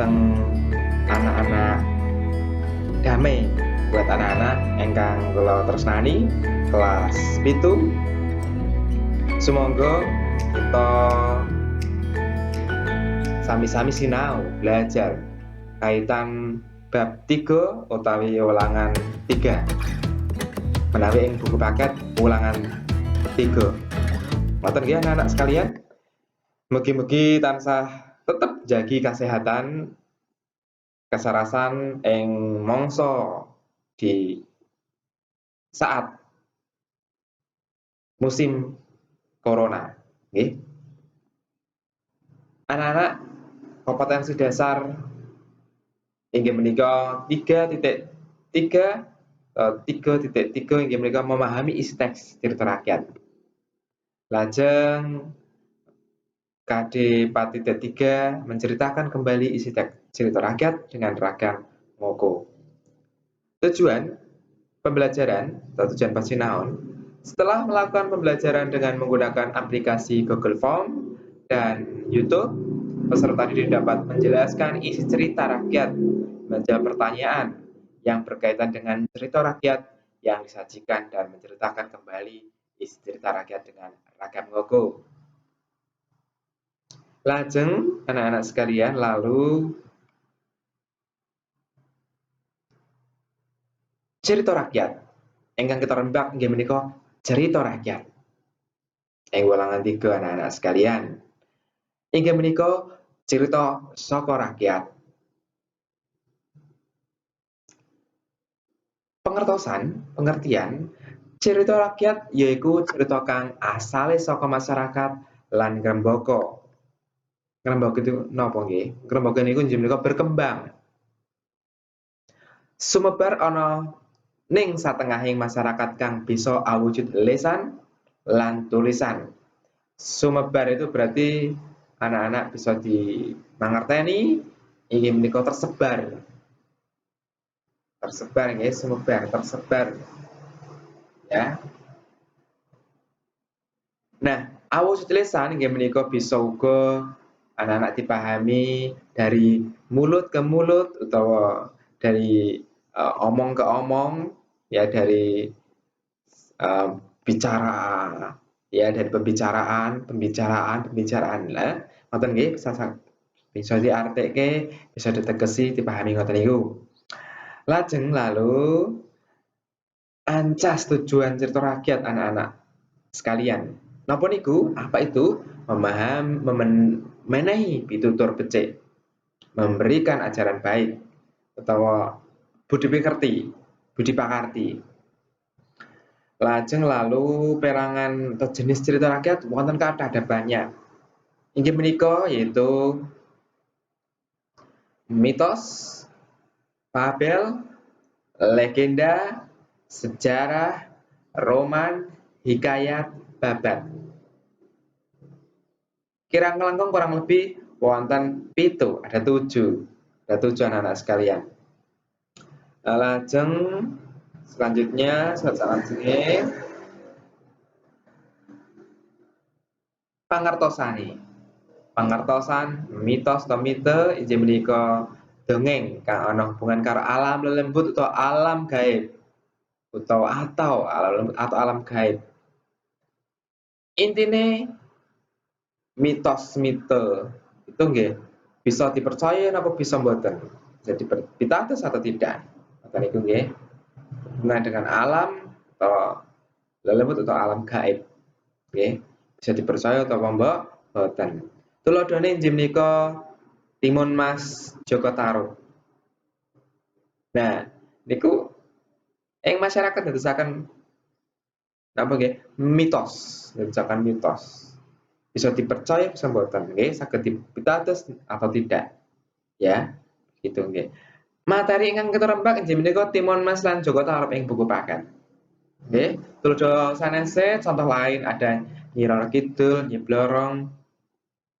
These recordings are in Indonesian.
dhateng anak-anak damai buat anak-anak ingkang kula tresnani kelas 7. Sumangga kita sami-sami sinau belajar kaitan bab 3 utawi ulangan 3 menawi ing buku paket ulangan 3. Ngoten nggih anak-anak sekalian, mugi-mugi tansah tetep jagi kesehatan kesarasan ing mangsa di saat musim corona nggih. Anak-anak kompetensi dasar inggih menika 3.3 inggih menika memahami isi teks cerita rakyat. Lajeng KD 4.3 menceritakan kembali isi teks cerita rakyat dengan ragam ngoko. Tujuan pembelajaran atau tujuan pasinaon, setelah melakukan pembelajaran dengan menggunakan aplikasi Google Form dan YouTube, peserta didik dapat menjelaskan isi cerita rakyat, menjawab pertanyaan yang berkaitan dengan cerita rakyat yang disajikan dan menceritakan kembali isi cerita rakyat dengan ragam ngoko. Lajeng anak-anak sekalian lalu cerita rakyat ingkang kita rembak inggih menika cerita rakyat. Ing ulangan 3 anak-anak sekalian, inggih menika cerita saka rakyat. Pengertian cerita rakyat yaiku cerita kang asale saka masyarakat lan ngrembaka. Ngrembaka itu napa nggih? Ngrembaka niku inggih menika berkembang. Sumebar ana ning satengahing masyarakat kang bisa awujud lesan lan tulisan. Sumebar itu berarti anak-anak bisa dimangerteni inggih menika tersebar nggih, sumebar tersebar ya. Nah, awujud lesan inggih menika bisa uga anak-anak dipahami dari mulut ke mulut utawa dari omong ke omong ya, dari bicara ya, dari pembicaraan lah ngoten nggih, bisa diartike, bisa ditegesi, dipahami ngoten niku. Lajeng lalu ancas tujuan cerita rakyat anak-anak sekalian. Napa niku? Apa itu? Menehi pitutur becik, memberikan ajaran baik utawa budi pakarti. Lajeng lalu perangan atau jenis cerita rakyat wonten kathah ada banyak. Inggih menika yaitu mitos, fabel, legenda, sejarah, roman, hikayat, babat. Kirang langkung kurang lebih wonten 7, ada 7 anak-anak sekalian. Lajeng selanjutnya pangertosan mitos atau mite inggih menika dongeng kang ana hubungan karo alam lelembut atau alam gaib atau alam gaib. Intine mitos mite itu nggih bisa dipercaya napa bisa mboten, jadi pitados atau tidak. Ngoten niku nggih. Hubungan dengan alam atau lelembut atau alam gaib. Nggih, bisa dipercaya atau mboten. Tuladhane inggih menika Timun Mas Joko Tarub. Nah, niku ing masyarakat dadosaken napa nggih? Mitos. Bisa dipercaya bisa mboten nggih, saged dipitados atau tidak. Ya, gitu nggih. Materi ingkang kita rembak inggih menika Timun Mas lan Joko Tarub ing buku paket. Nggih, tuladha sanese contoh lain ada Nyi Roro Kidul, Nyi Blorong,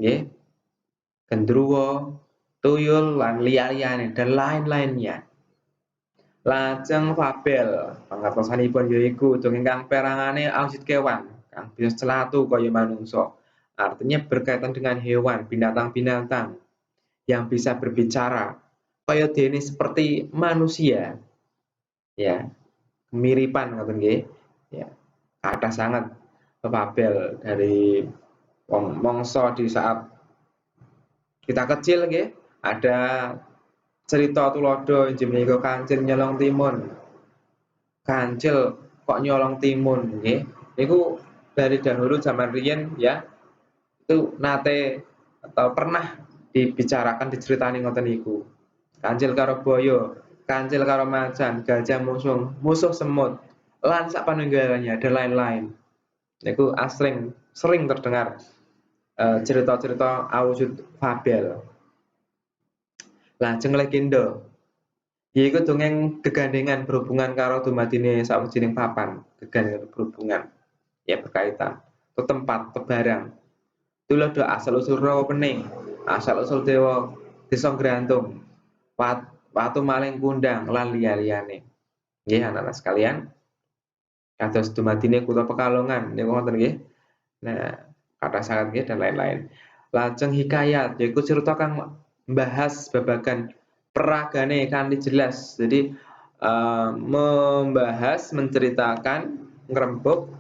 nggih, Gendruwo, Tuyul lan liya-liyane dan lain-lainnya. Lajeng fabel, pangertosanipun yaiku dongeng kang perangane awujud kewan kang bisa celatu kaya manungsa. Artinya berkaitan dengan hewan, binatang-binatang yang bisa berbicara kaya dene seperti manusia. Ya, kemiripan ngoten nggih. Ya, kathah sangat fabel dari mangsa di saat kita kecil nggih, ada cerita tulodo inggih menika Kancil Nyolong Timun. Kancil kok nyolong timun nggih. Niku dari dahulu zaman riyen ya, itu nate atau pernah dibicarakan diceritani ngoten niku. Kancil karo boyo, kancil karo macan, gajah musuh, musuh semut, lan sak panunggalannya dan lain-lain. Niku sering terdengar cerita-cerita awujud fabel. Lajeng legenda. Yaiku dongeng gegandengan berhubungan karo dumadine sawijining papan, gegandengan berhubungan ya berkaitan ke tempat, ke barang. Tuladha asal usul rawa pening, asal usul dewa desa Grantung, watu maling kundang lan liya-liyane. Nggih anak-anak sekalian, kados dumadine kutha Pekalongan niku wonten nggih. Nah, kathah sanget nggih dan lain-lain. Lajeng hikayat yaiku cerita kang membahas babagan peragane kanthi jelas. Jadi membahas, menceritakan, ngrembug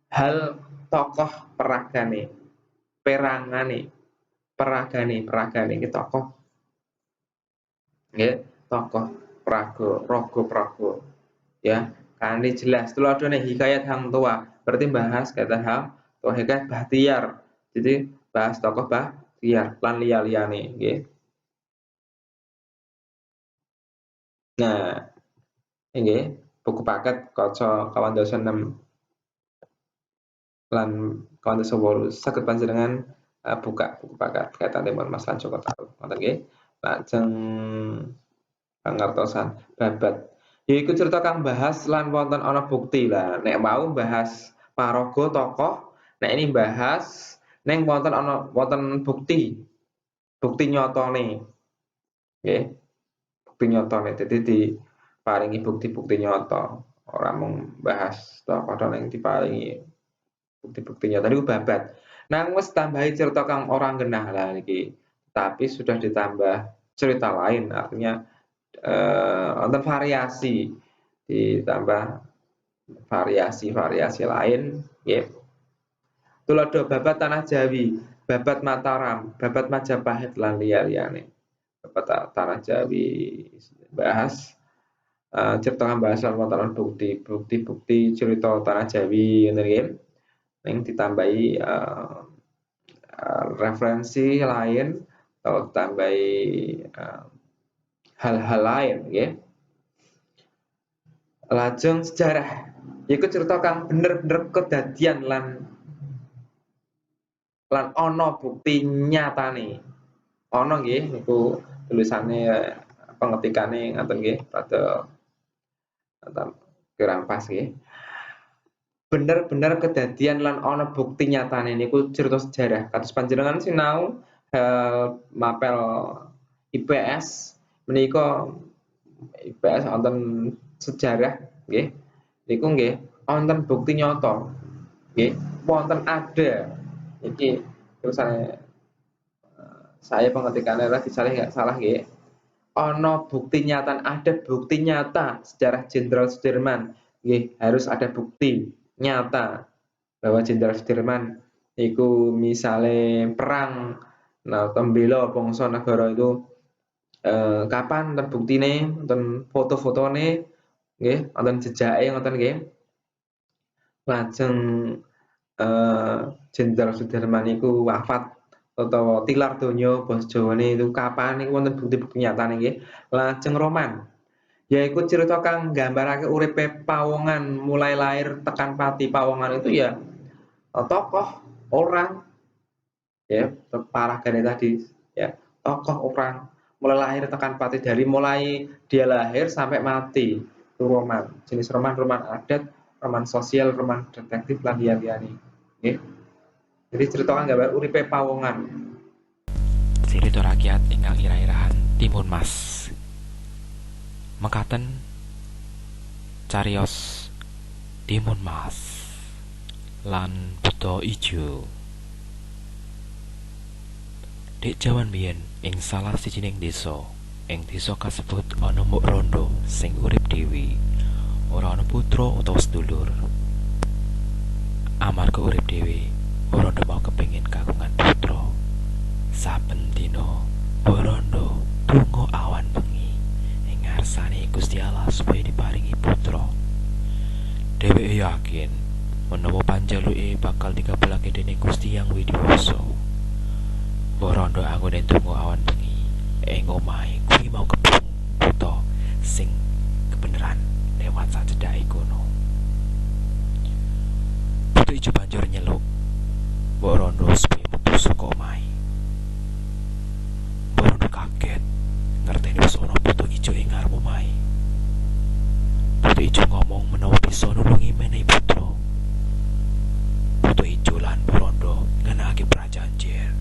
hal tokoh peragane, perangane, peragane iki tokoh nggih, tokoh raga praga ya, kanthi jelas. Tuladhane hikayat hang tua, berarti bahas kata hang tua hikayat Bahtiar. Jadi bahas tokoh Bahtiar lan liya-liyane nggih. Nah, nggih, buku paket kaca kawan dasa 6 lan kawan dasa 8 saged panjenengan buka buku paket kaitan Timun Mas lan Joko Tarub. Ngoten nggih. Lajeng pangertosan babat. Yaiku cerita kang bahas lan wonten ana bukti lah. Nek mau bahas paraga tokoh, nek ini bahas ning wonten bukti, bukti nyatane. Nggih, bukti nyatane. Dadi diparingi bukti-bukti nyata. Ora mung bahas tokoh ning diparingi bukti-bukti nyata niku babat. Nang wis tambahi cerita kang ora genah lah niki. Tapi sudah ditambah cerita lain, artinya wonten variasi, ditambah variasi-variasi lain nggih. Tuladha babat Tanah Jawi, babat Mataram, babat Majapahit lan liya-liyane. Babat Tanah Jawi bahas cerita bahas lan wonten bukti cerita Tanah Jawi ngoten nggih. Ning ditambahi referensi lain atau ditambahi hal-hal lain nggih. Lajeng sejarah iku cerita kang bener-bener kedadian lan ana bukti nyatane. Ana nggih niku tulisane pengetikane ngoten nggih pada kurang pas nggih. Bener-bener kedadian lan ana bukti nyatane niku cerita sejarah. Kados panjenengan sinau mapel IPS menika IPS wonten sejarah nggih. Niku nggih wonten bukti nyata. Nggih, wonten ada. Iki tulisane saya pengetikannya lagi salah nggih. Ana bukti nyata, ada bukti nyata sejarah Jenderal Sudirman. Nggih, harus ada bukti nyata bahwa Jenderal Sudirman iku misale perang nah membela bangsa negara itu kapan wonten buktine, wonten foto-fotone nggih, wonten jejake ngoten nggih. Lajeng Jenderal Sudirman iku wafat utawa tilar donya basa Jawane itu kapan niku wonten bukti-bukti nyatane nggih. Lajeng roman, yaiku cerita kang nggambarake uripe pawongan mulai lahir tekan pati. Pawongan itu ya tokoh, orang ya, paragane tadi ya, tokoh orang mulai lahir tekan pati dari mulai dia lahir sampai mati. Itu roman. Jenis roman adat, roman sosial, roman detektif lan liyane. Nggih. Jadi cerita kang gambar uripe pawongan. Cerita rakyat ingkang irah-irahan Timun Mas. Mekaten cariyos Timun Mas lan Buta Ijo. Dek jaman biyen ing salah sijining desa, ing desa kasebut ana mbok rondo sing urip dhewe, ora ana putra utawa sedulur. Amarga urip dhewe, rondo mau kepengin kagungan putra. Saben dina rondo tunggu awan bengi ing ngarsane Gusti Allah supaya diparingi putra. Dheweke yakin menawa panjaluke bakal dikabulake dening Gusti Yang Widiwasa. Rondo anggone tunggu awan bengi ing omahe kuwi mau kepung putra sing kebeneran lewat sajedake kono. Putu ijo banjur nyeluk Mbok Rondo supaya metu saka omahe. Mbok Rondo kaget ngerteni wis ana putu ijo ing ngarep omahe. Putu ijo ngomong menawa bisa nulungi menehi putra. Putu ijo lan Mbok Rondo ngenake prajanjen.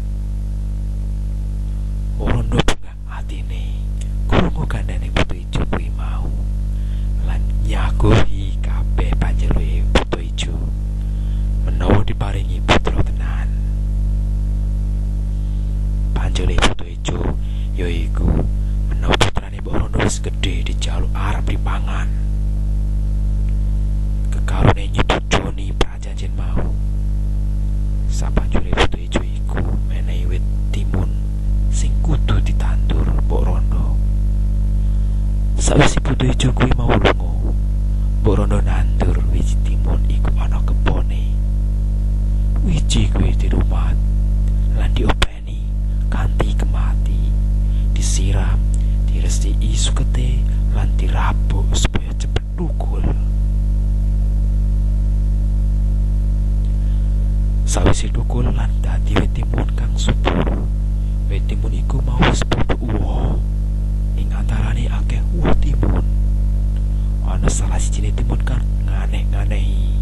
Mbok Rondo bengak atine krungu kandhane putu ijo kuwi mau lan nyaguhi kabeh panjaluke putu ijo menawa diparingi putra tenan. Panjale putu ijo yaiku menawa putrane Mbok Rondo wis gedhe dijaluk arep dipangan. Kekarone nyetujoni prajanjen mau. Sabanjure putu ijo iku menehi wit timun sing kudu ditandur Mbok Rondo. Sawise putu ijo kuwi mau lunga, Mbok Rondo nandur wiji timun iku ana kebone. Wiji kuwi dirumat lan diopeni kanthi kemati, disiram, diresiki sukete lan dirabuk supaya cepet thukul. Sawise thukul lan dadi wit timun kang subur, wit timun iku mau wis padha uwoh. Ing antarane akeh uwoh timun, ana salah sijine timun kang nganeh-nganehi.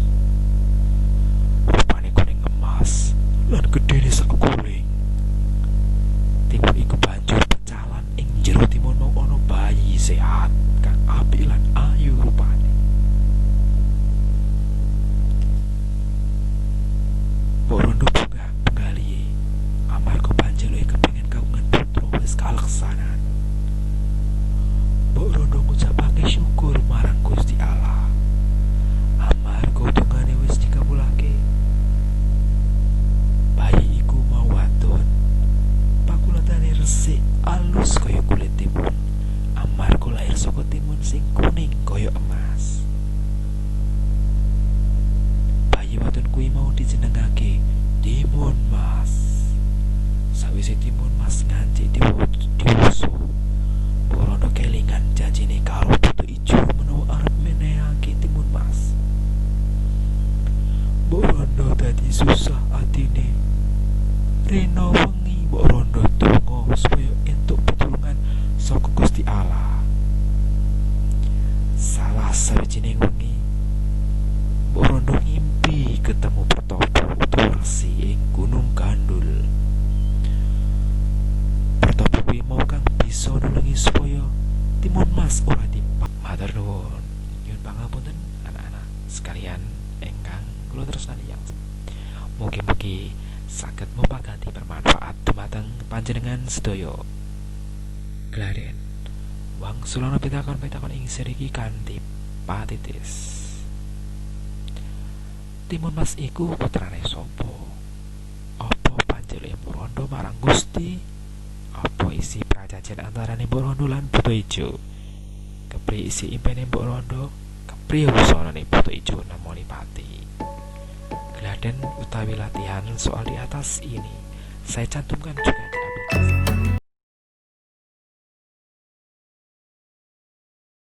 Rupane kuning emas lan gedene sak guling. Timun iku banjur pecalan ing jero timun mau ana bayi sehat kang apik lan ayu rupane. Mbok Rondo bungah bengali amarga panjaluke kepengin kagungan putra wis kaleksanan. Mbok Rondo ngucapake syukur marang Gusti Allah amarga tungane wis dikabulake. Bayi iku mau wadon, pakulatane resik alus kaya kulit timun amarga lair saka timun sing kuning kaya emas. Bayi wadon kuwi mau dijenengake Timun Mas. Sawise Timun Mas ngancik diwusu, Mbok Rondo kelingan janjine karo putu ijo menawa arep menehake Timun Mas. Mbok Rondo dadi susah atine. Rena wengi Mbok Rondo donga supaya entuk pitulungan saka Gusti Allah. Salah sawijining wengi Mbok Rondo ngimpi ketemu Pertopo utawa Resi ing Gunung Gandul. Pertopo kuwi mau kang bisa nulungi supaya Timun Mas ora dipak. Matur nuwun. Nyuwun pangapunten anak-anak sekalian ingkang kula tresnani yang mugi-mugi saged mupaganti bermanfaat dumateng panjenengan sedaya. Gladen wangsulana pitakon-pitakon ing seri iki kanthi patitis. Timun Mas iku putrane sapa? Apa panjaluke Mbok Rondo marang Gusti? Apa isi prajanjen antarane Mbok Rondo lan Putu Ijo? Kepriye isi impene Mbok Rondo? Kepriye wusanane Putu Ijo namoni pati? Gladen utawi latihan soal di atas ini saya cantumkan juga